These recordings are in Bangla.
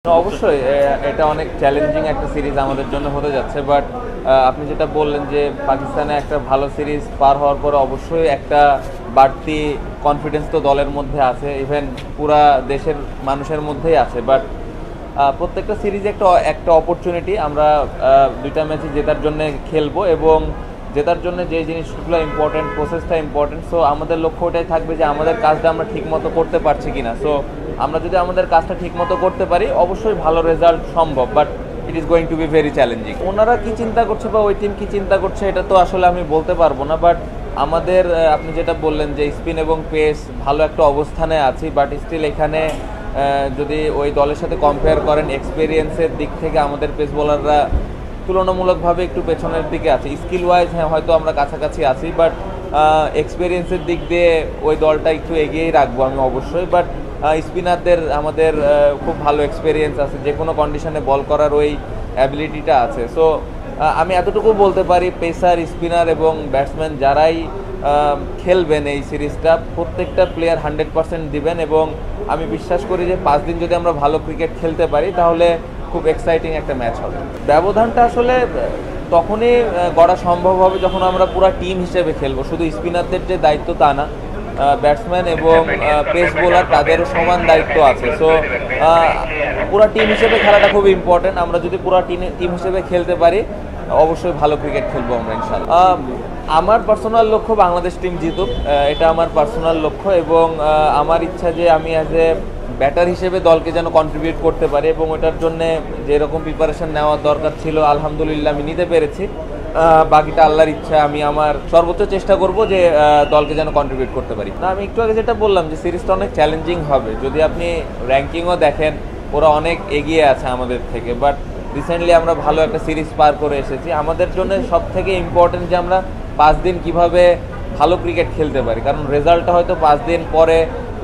অবশ্যই এটা অনেক চ্যালেঞ্জিং একটা সিরিজ আমাদের জন্য হতে যাচ্ছে, বাট আপনি যেটা বললেন যে পাকিস্তানে একটা ভালো সিরিজ পার হওয়ার পরে অবশ্যই একটা বাড়তি কনফিডেন্স তো দলের মধ্যে আছে, ইভেন পুরা দেশের মানুষের মধ্যেই আছে। বাট প্রত্যেকটা সিরিজে একটা একটা অপরচুনিটি। আমরা দুইটা ম্যাচে জেতার জন্য খেলবো এবং জেতার জন্য যে জিনিসগুলো ইম্পর্টেন্ট, প্রসেসটা ইম্পর্টেন্ট। সো আমাদের লক্ষ্য ওটাই থাকবে যে আমাদের কাজটা আমরা ঠিকমতো করতে পারছি কিনা। সো আমরা যদি আমাদের কাজটা ঠিকমতো করতে পারি অবশ্যই ভালো রেজাল্ট সম্ভব, but it is going to be very challenging. ওনারা কি চিন্তা করছে বা ওই টিম কি চিন্তা করছে এটা তো আসলে আমি বলতে পারবো না, বাট আমাদের আপনি যেটা বললেন যে স্পিন এবং পেস ভালো একটা অবস্থানে আছি, বাট স্টিল এখানে যদি ওই দলের সাথে কম্পেয়ার করেন এক্সপিরিয়েন্সের দিক থেকে আমাদের পেস বোলাররা তুলনামূলকভাবে একটু পেছনের দিকে আছে। স্কিল ওয়াইজ হ্যাঁ হয়তো আমরা কাছাকাছি আছি, বাট এক্সপিরিয়েন্সের দিক দিয়ে ওই দলটা একটু এগিয়েই রাখবো আমি অবশ্যই। বাট স্পিনারদের আমাদের খুব ভালো এক্সপিরিয়েন্স আছে, যে কোনো কন্ডিশনে বল করার ওই অ্যাবিলিটিটা আছে। সো আমি এতটুকু বলতে পারি পেসার, স্পিনার এবং ব্যাটসম্যান যারাই খেলবেন এই সিরিজটা প্রত্যেকটা প্লেয়ার 100% দিবেন, এবং আমি বিশ্বাস করি যে 5 দিন যদি আমরা ভালো ক্রিকেট খেলতে পারি তাহলে খুব এক্সাইটিং একটা ম্যাচ হবে। ব্যবধানটা আসলে তখনই গড়া সম্ভব হবে যখন আমরা পুরো টিম হিসেবে খেলবো। শুধু স্পিনারদের যে দায়িত্ব তা না, ব্যাটসম্যান এবং পেস বোলার তাদেরও সমান দায়িত্ব আছে। সো পুরো টিম হিসেবে খেলাটা খুব ইম্পর্টেন্ট। আমরা যদি পুরো টিম হিসেবে খেলতে পারি অবশ্যই ভালো ক্রিকেট খেলবো আমরা ইনশাআল্লাহ। আমার পার্সোনাল লক্ষ্য বাংলাদেশ টিম জিতুক, এটা আমার পার্সোনাল লক্ষ্য, এবং আমার ইচ্ছা যে আমি অ্যাজ এ ব্যাটার হিসেবে দলকে যেন কন্ট্রিবিউট করতে পারি, এবং ওটার জন্য যেরকম প্রিপারেশন নেওয়ার দরকার ছিল আলহামদুলিল্লাহ আমি নিতে পেরেছি। বাকিটা আল্লাহর ইচ্ছা। আমি আমার সর্বোচ্চ চেষ্টা করব যে দলকে যেন কন্ট্রিবিউট করতে পারি। না, আমি একটু আগে যেটা বললাম যে সিরিজটা অনেক চ্যালেঞ্জিং হবে। যদি আপনি র্যাঙ্কিংও দেখেন ওরা অনেক এগিয়ে আছে আমাদের থেকে, বাট রিসেন্টলি আমরা ভালো একটা সিরিজ পার করে এসেছি। আমাদের জন্য সব থেকে ইম্পর্টেন্ট যে আমরা 5 দিন কিভাবে ভালো ক্রিকেট খেলতে পারি, কারণ রেজাল্টটা হয়তো 5 দিন পরে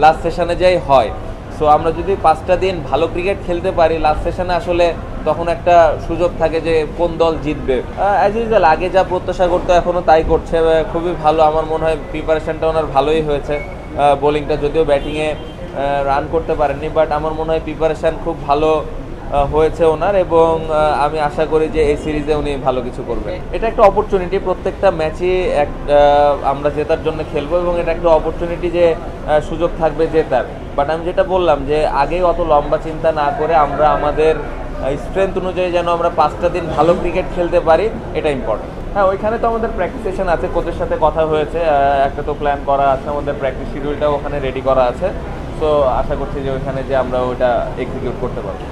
লাস্ট সেশনে যাই হয়। সো আমরা যদি 5টা দিন ভালো ক্রিকেট খেলতে পারি লাস্ট সেশনে আসলে তখন একটা সুযোগ থাকে যে কোন দল জিতবে। অ্যাজ ইউজুয়াল আগে যা প্রত্যাশা করতো এখনও তাই করছে, খুবই ভালো। আমার মনে হয় প্রিপারেশনটা ওনার ভালোই হয়েছে। বোলিংটা যদিও ব্যাটিংয়ে রান করতে পারেননি, বাট আমার মনে হয় প্রিপারেশান খুব ভালো হয়েছে ওনার, এবং আমি আশা করি যে এই সিরিজে উনি ভালো কিছু করবেন। এটা একটা অপরচুনিটি, প্রত্যেকটা ম্যাচই আমরা জেতার জন্য খেলবো, এবং এটা একটা অপরচুনিটি যে সুযোগ থাকবে জেতার। বাট আমি যেটা বললাম যে আগেই অত লম্বা চিন্তা না করে আমরা আমাদের স্ট্রেংথ অনুযায়ী যেন আমরা 5টা দিন ভালো ক্রিকেট খেলতে পারি, এটা ইম্পর্টেন্ট। হ্যাঁ, ওইখানে তো আমাদের প্র্যাকটিস সেশন আছে, কোচের সাথে কথা হয়েছে, একটা তো প্ল্যান করা আছে, আমাদের প্র্যাকটিস শিডিউলটাও ওখানে রেডি করা আছে। সো আশা করছি যে ওইখানে যে আমরা ওইটা এক্সিকিউট করতে পারবো।